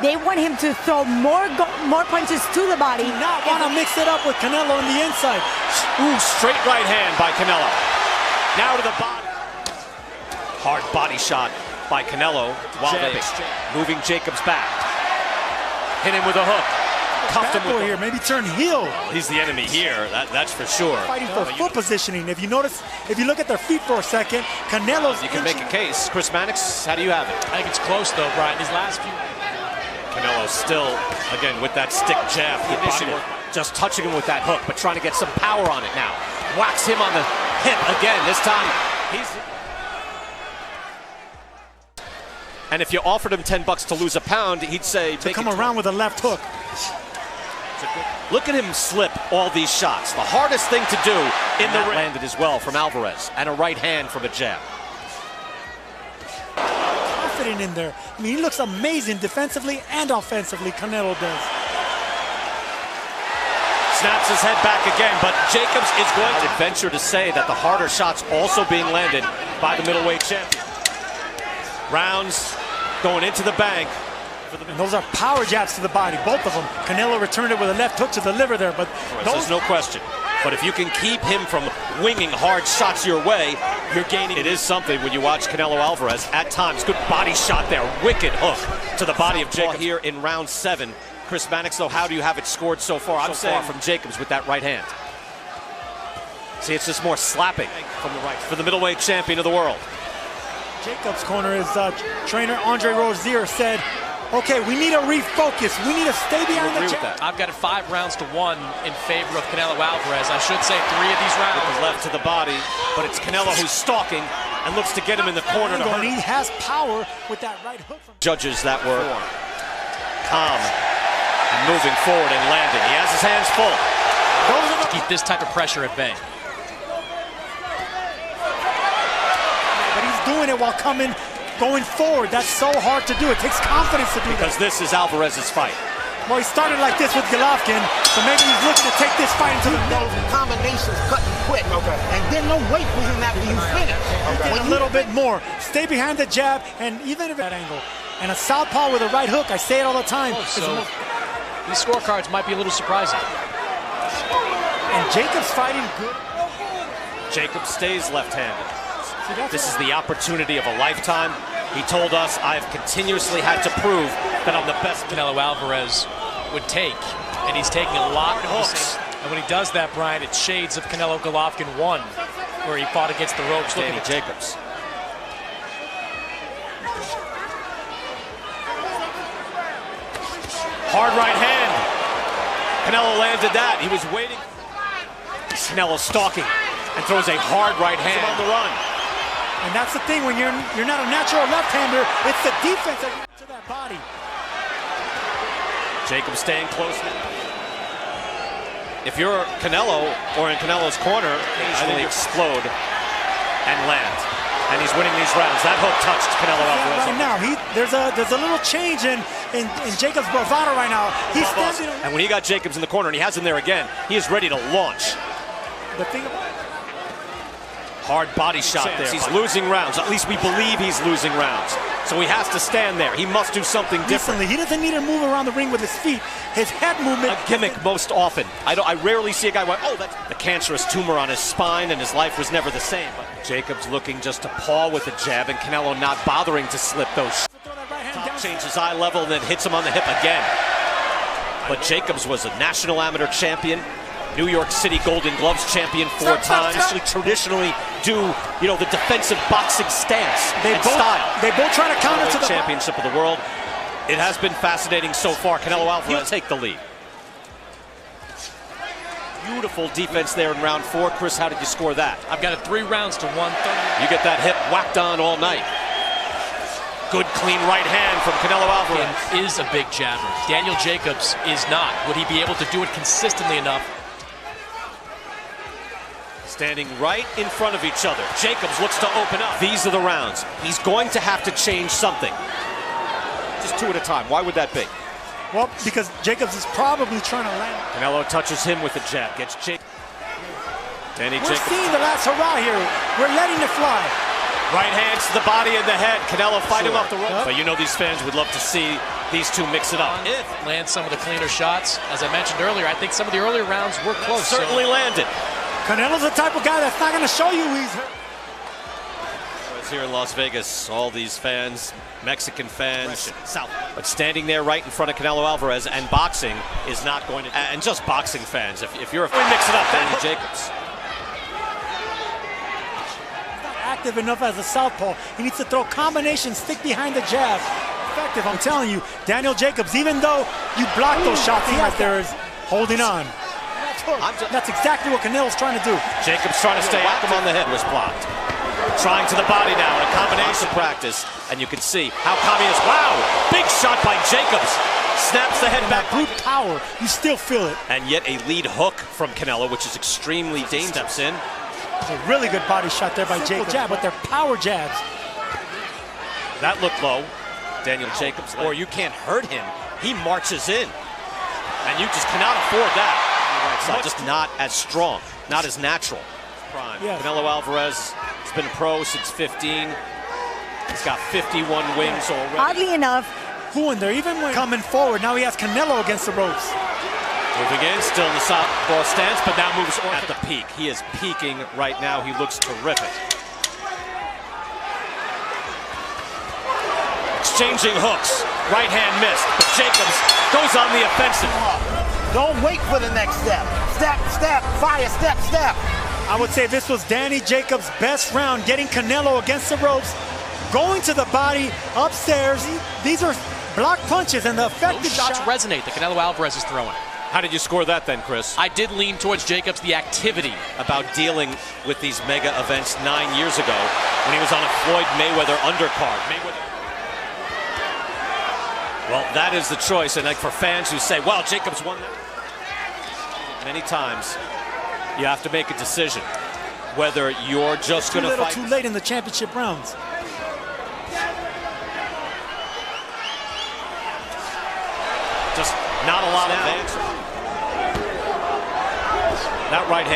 They want him to throw more punches to the body. Do not want to mix it up with Canelo on the inside. Ooh, straight right hand by Canelo. Now to the body. Hard body shot by Canelo while they moving Jacobs back. Hit him with a hook. Cuffed him with here. Maybe turn heel. He's the enemy here. That's for sure. Fighting for foot positioning. If you notice, if you look at their feet for a second, Canelo's. You can make a case. Chris Mannix, how do you have it? I think it's close though, Brian. These last few. Canelo still, again, with that stick jab. Just touching him with that hook, but trying to get some power on it now. Whacks him on the hip again. This time, and if you offered him $10 to lose a pound, he'd say, to come around with a left hook. Look at him slip all these shots. The hardest thing to do in the ring. Landed as well from Alvarez, and a right hand from a jab. Confident in there. I mean, he looks amazing defensively and offensively, Canelo does. Snaps his head back again, but Jacobs is going to venture to say that the harder shots also being landed by the middleweight champion. Rounds going into the bank. And those are power jabs to the body, both of them. Canelo returned it with a left hook to the liver there, but there's no question. But if you can keep him from winging hard shots your way, you're gaining. It is something when you watch Canelo Alvarez at times. Good body shot there, wicked hook to the body of Jacobs here in round 7. Chris Mannix, though, how do you have it scored so far? I'm saying from Jacobs with that right hand. See, it's just more slapping from the right for the middleweight champion of the world. Jacobs' corner, is trainer Andre Rozier said, okay, we need to refocus. We need to stay behind the jab. I've got it 5 rounds to 1 in favor of Canelo Alvarez. I should say 3 of these rounds. With the left to the body, but it's Canelo who's stalking and looks to get him in the corner to hurt him. He has power with that right hook. Judges that were calm and moving forward and landing. He has his hands full. To keep this type of pressure at bay. But he's doing it while going forward. That's so hard to do. It takes confidence to do that. Because this is Alvarez's fight. Well, he started like this with Golovkin, so maybe he's looking to take this fight into the those combinations cutting quick. Okay. And then no wait for him after you finish. Okay. A little bit more. Stay behind the jab, and even if that angle. And a southpaw with a right hook, I say it all the time. So these scorecards might be a little surprising. And Jacobs fighting good. Jacobs stays left-handed. This is the opportunity of a lifetime. He told us, I've continuously had to prove that I'm the best. Canelo Alvarez would take, and he's taking a lot of hooks. And when he does that, Brian, it's shades of Canelo Golovkin 1, where he fought against the ropes. Danny Jacobs. Hard right hand. Canelo landed that. He was waiting. Canelo stalking and throws a hard right hand on the run. And that's the thing, when you're not a natural left-hander, it's the defense that to that body. Jacobs staying close. If you're Canelo or in Canelo's corner, occasionally explode and land. And he's winning these rounds. That hook touched Canelo Alvarez. Right now, there's a little change in Jacobs' bravado right now. He's standing. And when he got Jacobs in the corner and he has him there again, he is ready to launch. The thing about hard body shot there. He's losing rounds. At least we believe he's losing rounds. So he has to stand there. He must do something different. He doesn't need to move around the ring with his feet. His head movement. A gimmick most often. I rarely see a guy go, oh, that's a cancerous tumor on his spine and his life was never the same. But Jacobs looking just to paw with a jab and Canelo not bothering to slip those. Top changes eye level and then hits him on the hip again. But Jacobs was a national amateur champion. New York City Golden Gloves champion 4 times. Actually, traditionally do, the defensive boxing stance and style. They both try to counter to the championship of the world. It has been fascinating so far. Canelo Alvarez take the lead. Beautiful defense there in round 4. Chris, how did you score that? I've got it 3 rounds to 1. You get that hip whacked on all night. Good, clean right hand from Canelo Alvarez. He is a big jabber. Daniel Jacobs is not. Would he be able to do it consistently enough? Standing right in front of each other. Jacobs looks to open up. These are the rounds. He's going to have to change something. Just 2 at a time. Why would that be? Well, because Jacobs is probably trying to land. Canelo touches him with a jab. Gets Jacobs. We're seeing the last hurrah here. We're letting it fly. Right hands to the body and the head. Canelo fighting off the rope. But these fans would love to see these two mix it up. Land some of the cleaner shots. As I mentioned earlier, I think some of the earlier rounds were close. Certainly landed. Canelo's the type of guy that's not going to show you he's hurt. It's here in Las Vegas, all these fans, Mexican fans, but standing there right in front of Canelo Alvarez, and boxing is not going to, and just boxing fans, if you're a fan, mix it up, Daniel Jacobs. He's not active enough as a southpaw. He needs to throw combinations, stick behind the jab. Effective, I'm telling you. Daniel Jacobs, even though you block those shots, he out there is holding on. That's exactly what Canelo's trying to do. Jacobs trying to stay active on the head, was blocked. Trying to the body now in a combination practice, and you can see how calm he is. Wow, big shot by Jacobs. Snaps the head back. Brute power, you still feel it. And yet a lead hook from Canelo, which is extremely dangerous. Steps in. It's a really good body shot there by Jacobs. Jab, but they're power jabs. That looked low. Daniel Jacobs, or you can't hurt him. He marches in, and you just cannot afford that. Right, just not as strong, not as natural. Prime. Yes. Canelo Alvarez has been a pro since 15. He's got 51 wins already. Oddly enough, who in there, even when coming forward, now he has Canelo against the ropes. Moving in, still in the southpaw stance, but now moves at the peak. He is peaking right now. He looks terrific. Exchanging hooks. Right hand missed, but Jacobs goes on the offensive. Don't wait for the next step. Step, step, fire, step, step. I would say this was Danny Jacobs' best round, getting Canelo against the ropes, going to the body, upstairs. These are block punches, and the effective those shots resonate that Canelo Alvarez is throwing. How did you score that then, Chris? I did lean towards Jacobs, the activity. About dealing with these mega events 9 years ago when he was on a Floyd Mayweather undercard. Well, that is the choice, and like for fans who say, well, Jacobs won that. Many times, you have to make a decision whether you're just going to fight. Too late in the championship rounds. Just not a lot of answer. That right hand.